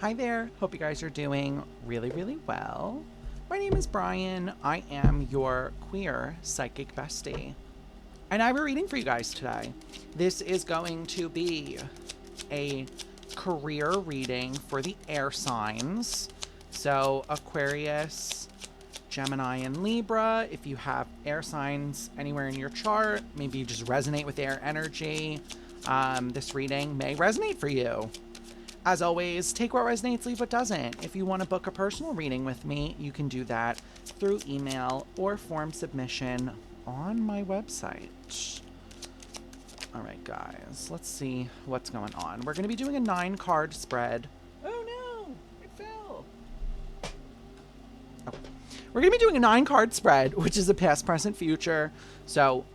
Hi there, hope you guys are doing really well. My name is Brian, I am your queer psychic bestie. And I have a reading for you guys today. This is going to be a career reading for the air signs. So Aquarius, Gemini, and Libra. If you have air signs anywhere in your chart, maybe you just resonate with air energy, this reading may resonate for you. As always, take what resonates, leave what doesn't. If you want to book a personal reading with me, you can do that through email or form submission on my website. All right, guys, let's see what's going on. We're going to be doing a 9-card spread. Oh no, it fell. Oh. We're going to be doing a 9-card spread, which is a past, present, future. So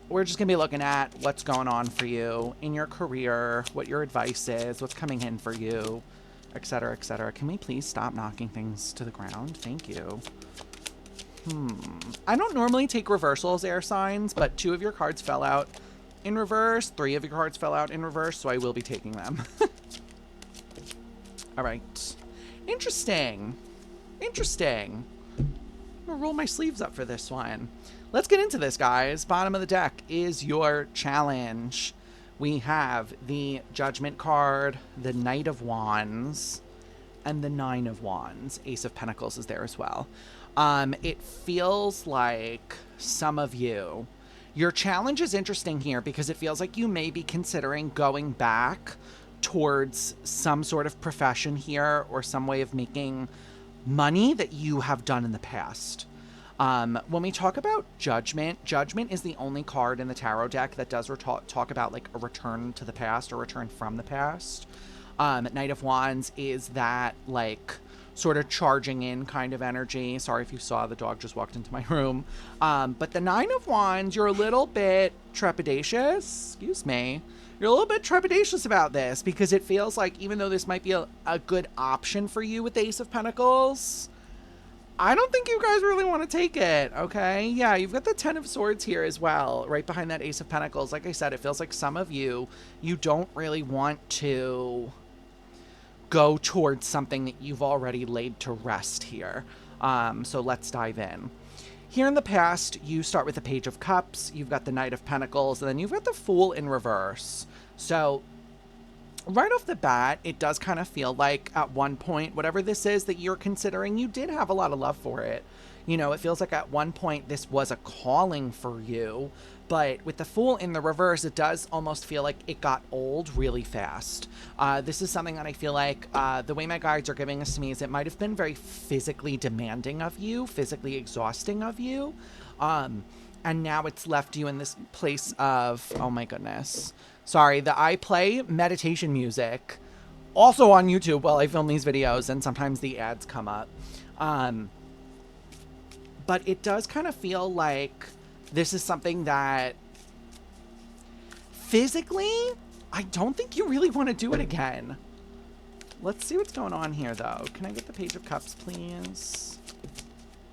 we're just going to be looking at what's going on for you in your career, what your advice is, what's coming in for you, etc., etc. Can we please stop knocking things to the ground? Thank you. I don't normally take reversals, air signs, but 2 of your cards fell out in reverse. 3 of your cards fell out in reverse, so I will be taking them. All right. Interesting. I'm gonna roll my sleeves up for this one. Let's get into this, guys. Bottom of the deck is your challenge. We have the Judgment card, the Knight of Wands, and the 9 of Wands. Ace of Pentacles is there as well. It feels like some of you, your challenge is interesting here because it feels like you may be considering going back towards some sort of profession here or some way of making money that you have done in the past. When we talk about Judgment is the only card in the tarot deck that does talk about like a return to the past or return from the past. Knight of Wands is that like sort of charging in kind of energy. Sorry if you saw, the dog just walked into my room. But the 9 of Wands, you're a little bit trepidatious. Excuse me. You're a little bit trepidatious about this because it feels like even though this might be a good option for you with the Ace of Pentacles, I don't think you guys really want to take it, okay? Yeah, you've got the 10 of Swords here as well, right behind that Ace of Pentacles. Like I said, it feels like some of you don't really want to go towards something that you've already laid to rest here. So let's dive in. Here in the past, you start with the Page of Cups, you've got the Knight of Pentacles, and then you've got the Fool in reverse. So right off the bat, it does kind of feel like at one point, whatever this is that you're considering, you did have a lot of love for it. You know, it feels like at one point this was a calling for you, but with the Fool in the reverse, it does almost feel like it got old really fast. This is something that I feel like the way my guides are giving this to me is it might have been very physically demanding of you, physically exhausting of you. And now it's left you in this place of, oh my goodness. Sorry, I play meditation music also on YouTube while I film these videos, and sometimes the ads come up. But it does kind of feel like this is something that physically, I don't think you really want to do it again. Let's see what's going on here, though. Can I get the Page of Cups, please?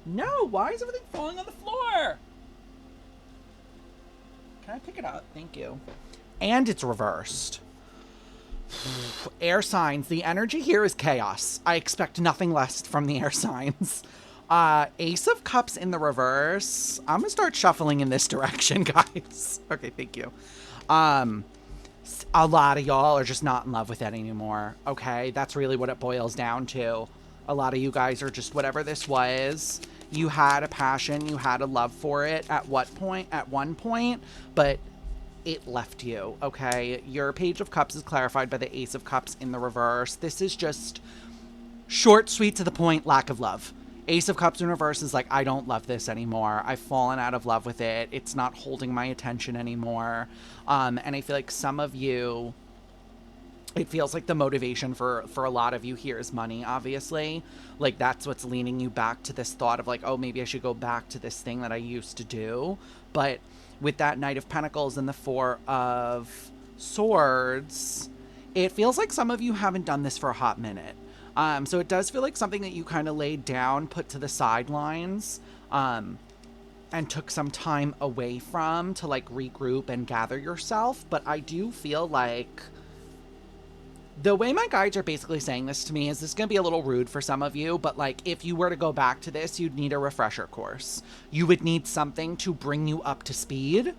No, why is everything falling on the floor? Can I pick it up? Thank you. And it's reversed. Air signs. The energy here is chaos. I expect nothing less from the air signs. Ace of Cups in the reverse. I'm gonna start shuffling in this direction, guys. Okay, thank you. A lot of y'all are just not in love with it anymore. Okay, that's really what it boils down to. A lot of you guys are just whatever this was. You had a passion, you had a love for it at one point, but it left you, okay? Your Page of Cups is clarified by the Ace of Cups in the reverse. This is just short, sweet, to the point, lack of love. Ace of Cups in reverse is like, I don't love this anymore. I've fallen out of love with it. It's not holding my attention anymore. And I feel like some of you, it feels like the motivation for a lot of you here is money, obviously. Like, that's what's leaning you back to this thought of like, oh, maybe I should go back to this thing that I used to do. But with that Knight of Pentacles and the 4 of Swords, it feels like some of you haven't done this for a hot minute. So it does feel like something that you kind of laid down, put to the sidelines, and took some time away from to like regroup and gather yourself. But I do feel like The way my guides are basically saying this to me is this is going to be a little rude for some of you, but like if you were to go back to this, you'd need a refresher course. You would need something to bring you up to speed,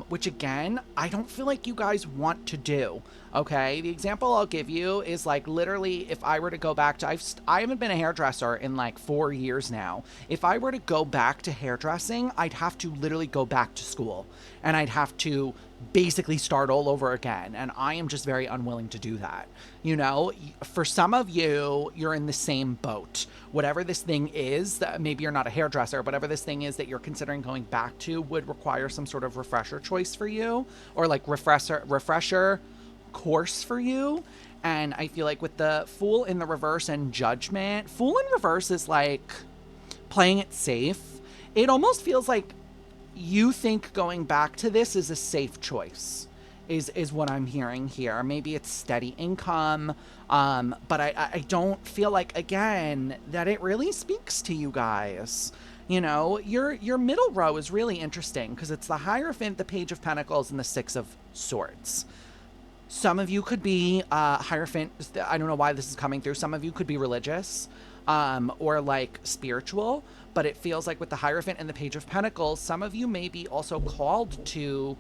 which again, I don't feel like you guys want to do. Okay, the example I'll give you is like literally if I were to go back to, I haven't been a hairdresser in like 4 years now. If I were to go back to hairdressing, I'd have to literally go back to school and I'd have to basically start all over again. And I am just very unwilling to do that. You know, for some of you, you're in the same boat. Whatever this thing is, that maybe you're not a hairdresser, whatever this thing is that you're considering going back to would require some sort of refresher choice for you, or like refresher course for you. And I feel like with the Fool in the reverse and Judgment, Fool in reverse is like playing it safe. It almost feels like you think going back to this is a safe choice, is what I'm hearing here. Maybe it's steady income, but I don't feel like, again, that it really speaks to you guys. You know, your middle row is really interesting because it's the Hierophant, the Page of Pentacles, and the Six of Swords. Some of you could be Hierophant. I don't know why this is coming through. Some of you could be religious or like spiritual, but it feels like with the Hierophant and the Page of Pentacles, some of you may be also called to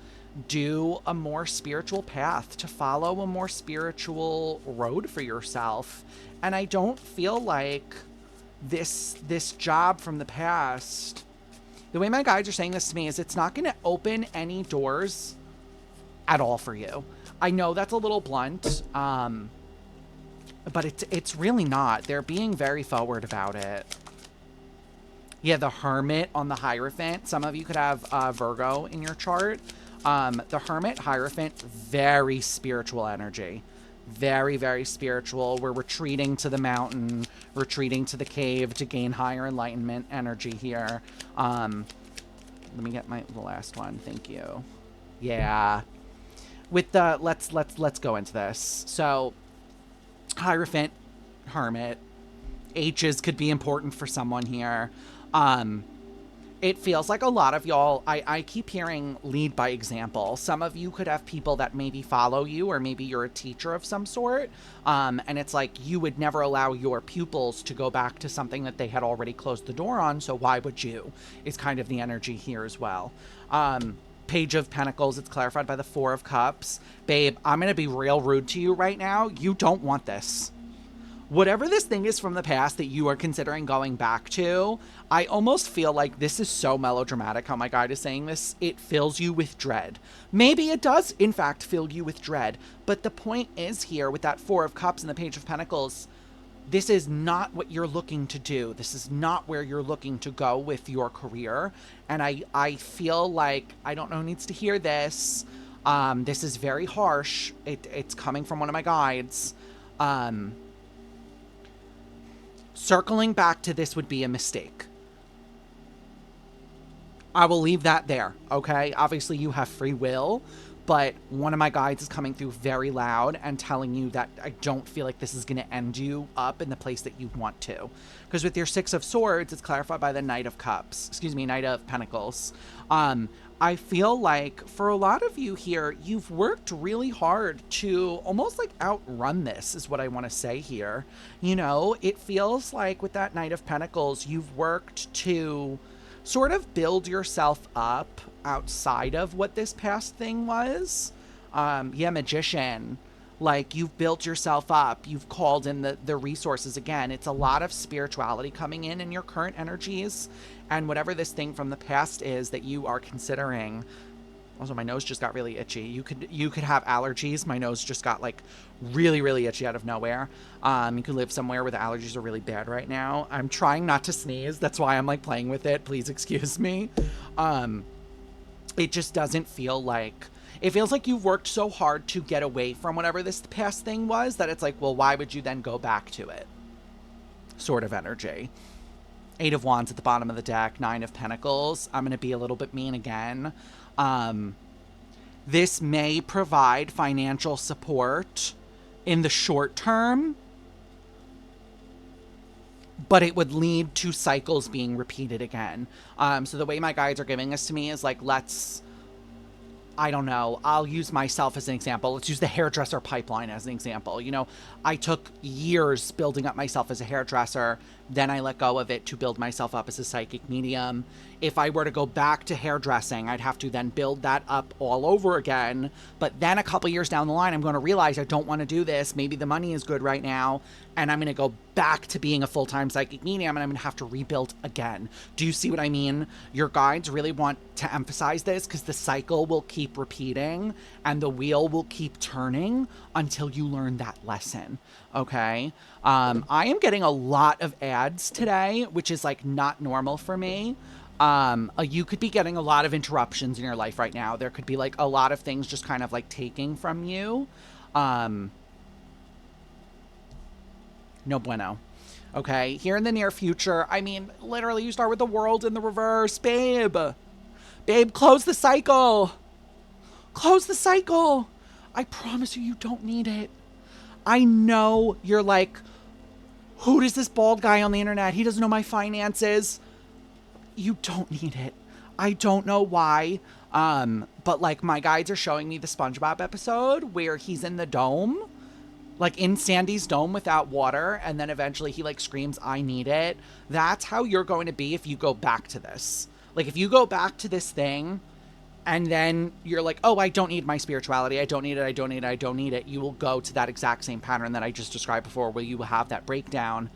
do a more spiritual path, to follow a more spiritual road for yourself. And I don't feel like this job from the past, the way my guides are saying this to me is it's not going to open any doors at all for you. I know that's a little blunt, but it's really not. They're being very forward about it. Yeah, the Hermit on the Hierophant. Some of you could have Virgo in your chart. The Hermit, Hierophant, very spiritual energy. Very, very spiritual. We're retreating to the mountain, retreating to the cave to gain higher enlightenment energy here. Let me get the last one. Thank you. Yeah. With the let's go into this. So Hierophant, Hermit, H's could be important for someone here. It feels like a lot of y'all, I keep hearing lead by example. Some of you could have people that maybe follow you, or maybe you're a teacher of some sort. And it's like you would never allow your pupils to go back to something that they had already closed the door on. So why would you? Is kind of the energy here as well. Page of Pentacles, it's clarified by the Four of Cups. Babe, I'm going to be real rude to you right now. You don't want this. Whatever this thing is from the past that you are considering going back to, I almost feel like this is so melodramatic how my guide is saying this. It fills you with dread. Maybe it does, in fact, fill you with dread. But the point is here with that Four of Cups and the Page of Pentacles, this is not what you're looking to do. This is not where you're looking to go with your career. And I feel like, I don't know who needs to hear this. This is very harsh. It's coming from one of my guides. Circling back to this would be a mistake. I will leave that there, okay? Obviously, you have free will, but one of my guides is coming through very loud and telling you that I don't feel like this is going to end you up in the place that you want to. Because with your Six of Swords, it's clarified by the Knight of Cups. Excuse me, Knight of Pentacles. I feel like for a lot of you here, you've worked really hard to almost like outrun this, is what I want to say here. You know, it feels like with that Knight of Pentacles, you've worked to sort of build yourself up outside of what this past thing was. Yeah, Magician. Like, you've built yourself up. You've called in the resources again. It's a lot of spirituality coming in your current energies. And whatever this thing from the past is that you are considering. Also, my nose just got really itchy. You could have allergies. My nose just got like really, really itchy out of nowhere. You could live somewhere where the allergies are really bad right now. I'm trying not to sneeze. That's why I'm like playing with it. Please excuse me. It just doesn't feel like, it feels like you've worked so hard to get away from whatever this past thing was that it's like, well, why would you then go back to it? Sort of energy. Eight of Wands at the bottom of the deck, Nine of Pentacles. I'm going to be a little bit mean again. This may provide financial support in the short term, but it would lead to cycles being repeated again. So the way my guides are giving this to me is like, let's I don't know, I'll use myself as an example. Let's use the hairdresser pipeline as an example. You know, I took years building up myself as a hairdresser. Then I let go of it to build myself up as a psychic medium. If I were to go back to hairdressing, I'd have to then build that up all over again. But then a couple years down the line, I'm going to realize I don't want to do this. Maybe the money is good right now. And I'm going to go back to being a full-time psychic medium, and I'm going to have to rebuild again. Do you see what I mean? Your guides really want to emphasize this because the cycle will keep repeating and the wheel will keep turning until you learn that lesson. Okay. I am getting a lot of ads today, which is like not normal for me. You could be getting a lot of interruptions in your life right now. There could be like a lot of things just kind of like taking from you. No bueno. Okay. Here in the near future, I mean, literally you start with the world in the reverse, babe. Babe, close the cycle. Close the cycle. I promise you, you don't need it. I know you're like, who is this bald guy on the internet? He doesn't know my finances. You don't need it. I don't know why. But like my guides are showing me the SpongeBob episode where he's in the dome, like in Sandy's dome without water. And then eventually he like screams, I need it. That's how you're going to be if you go back to this. Like if you go back to this thing and then you're like, oh, I don't need my spirituality. I don't need it. I don't need it. I don't need it. You will go to that exact same pattern that I just described before, where you will have that breakdown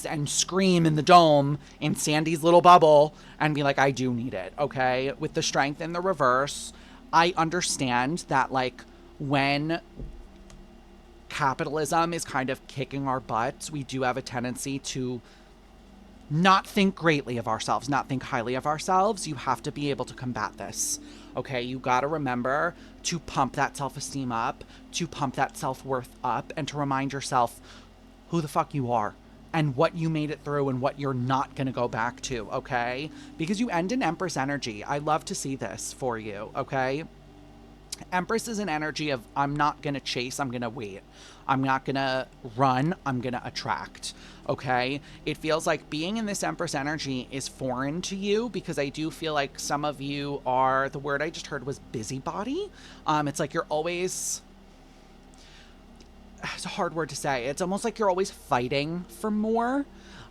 and scream in the dome in Sandy's little bubble and be like, I do need it. Okay. With the strength in the reverse, I understand that like when capitalism is kind of kicking our butts, we do have a tendency to not think greatly of ourselves, not think highly of ourselves. You have to be able to combat this. Okay, you got to remember to pump that self-esteem up, to pump that self-worth up, and to remind yourself who the fuck you are and what you made it through and what you're not going to go back to, okay? Because you end in Empress energy. I love to see this for you, okay? Empress is an energy of I'm not going to chase, I'm going to wait. I'm not going to run, I'm going to attract, okay? It feels like being in this Empress energy is foreign to you because I do feel like some of you are, the word I just heard was busybody. It's like you're always, it's a hard word to say. It's almost like you're always fighting for more.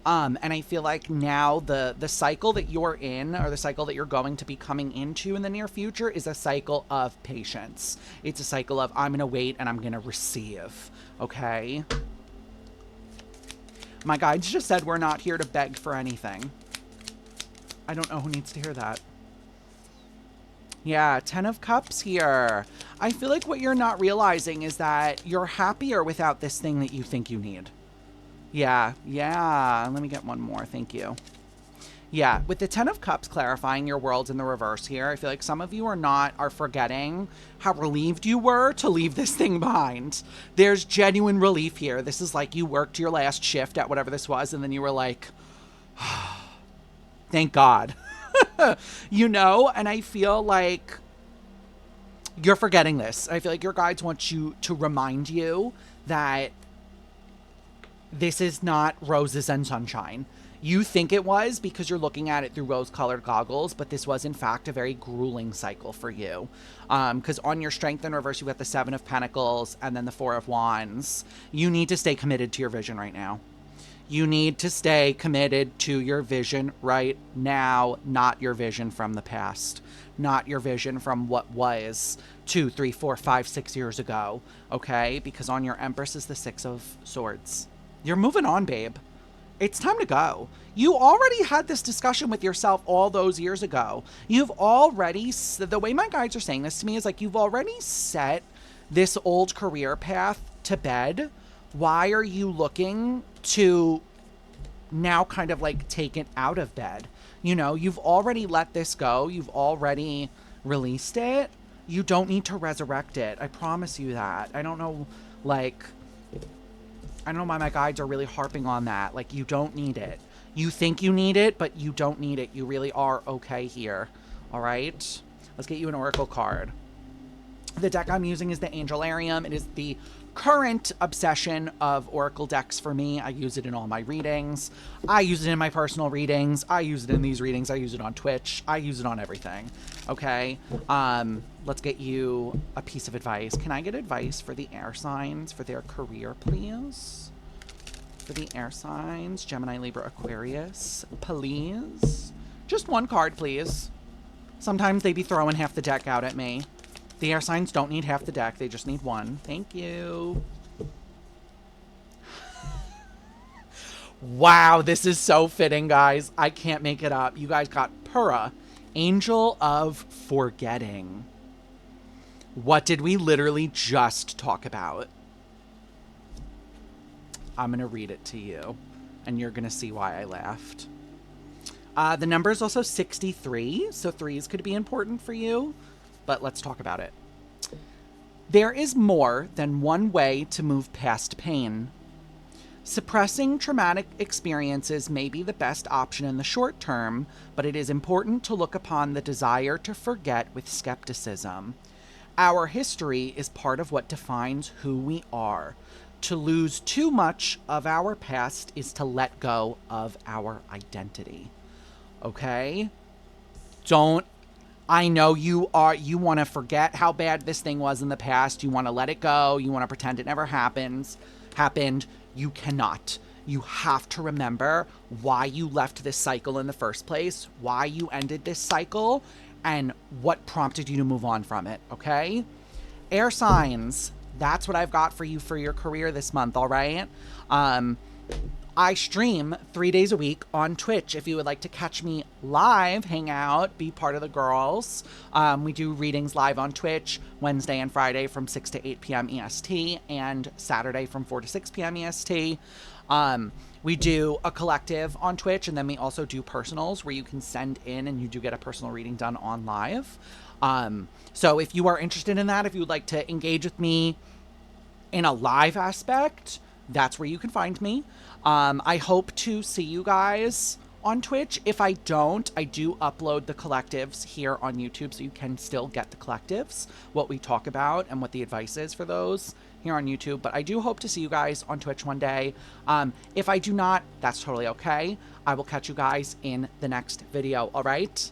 And I feel like now the cycle that you're in, or the cycle that you're going to be coming into in the near future, is a cycle of patience. It's a cycle of I'm going to wait and I'm going to receive. Okay? My guides just said we're not here to beg for anything. I don't know who needs to hear that. Yeah, 10 of Cups here. I feel like what you're not realizing is that you're happier without this thing that you think you need. Yeah. Let me get one more. Thank you. Yeah, with the 10 of Cups clarifying your worlds in the reverse here, I feel like some of you are forgetting how relieved you were to leave this thing behind. There's genuine relief here. This is like you worked your last shift at whatever this was, and then you were like, thank God. You know, and I feel like you're forgetting this. I feel like your guides want you to remind you that this is not roses and sunshine. You think it was because you're looking at it through rose-colored goggles, but this was, in fact, a very grueling cycle for you. Because on your strength in reverse, you got the 7 of Pentacles and then the 4 of Wands. You need to stay committed to your vision right now. You need to stay committed to your vision right now, not your vision from the past, not your vision from what was 2, 3, 4, 5, 6 years ago, okay? Because on your Empress is the 6 of Swords. You're moving on, babe. It's time to go. You already had this discussion with yourself all those years ago. You've already, the way my guides are saying this to me is like you've already set this old career path to bed. Why are you looking to now kind of like take it out of bed? You know, you've already let this go. You've already released it. You don't need to resurrect it. I promise you that. I don't know, like, I don't know why my guides are really harping on that. Like, you don't need it. You think you need it, but you don't need it. You really are okay here. All right? Let's get you an oracle card. The deck I'm using is the Angelarium. It is the current obsession of Oracle decks for me. I use it in all my readings. I use it in my personal readings. I use it in these readings. I use it on Twitch. I use it on everything. Okay. Let's get you a piece of advice. Can I get advice for the air signs for their career, please? For the air signs, Gemini, Libra, Aquarius, please. Just one card, please. Sometimes they be throwing half the deck out at me. The air signs don't need half the deck. They just need one. Thank you. Wow, this is so fitting, guys. I can't make it up. You guys got Pura, Angel of Forgetting. What did we literally just talk about? I'm going to read it to you, and you're going to see why I laughed. The number is also 63, so threes could be important for you, but let's talk about it. There is more than one way to move past pain. Suppressing traumatic experiences may be the best option in the short term, but it is important to look upon the desire to forget with skepticism. Our history is part of what defines who we are. To lose too much of our past is to let go of our identity. Okay? I know you want to forget how bad this thing was in the past. You want to let it go. You want to pretend it never happened. You cannot. You have to remember why you left this cycle in the first place, why you ended this cycle, and what prompted you to move on from it, okay? Air signs, that's what I've got for you for your career this month, all right? I stream 3 days a week on Twitch. If you would like to catch me live, hang out, be part of the girls. We do readings live on Twitch Wednesday and Friday from 6 to 8 p.m. EST and Saturday from 4 to 6 p.m. EST. We do a collective on Twitch, and then we also do personals where you can send in and you do get a personal reading done on live. So if you are interested in that, if you would like to engage with me in a live aspect, that's where you can find me. I hope to see you guys on Twitch. If I don't, I do upload the collectives here on YouTube, so you can still get the collectives, what we talk about and what the advice is for those here on YouTube. But I do hope to see you guys on Twitch one day. If I do not, that's totally okay. I will catch you guys in the next video. All right?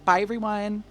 Bye, everyone.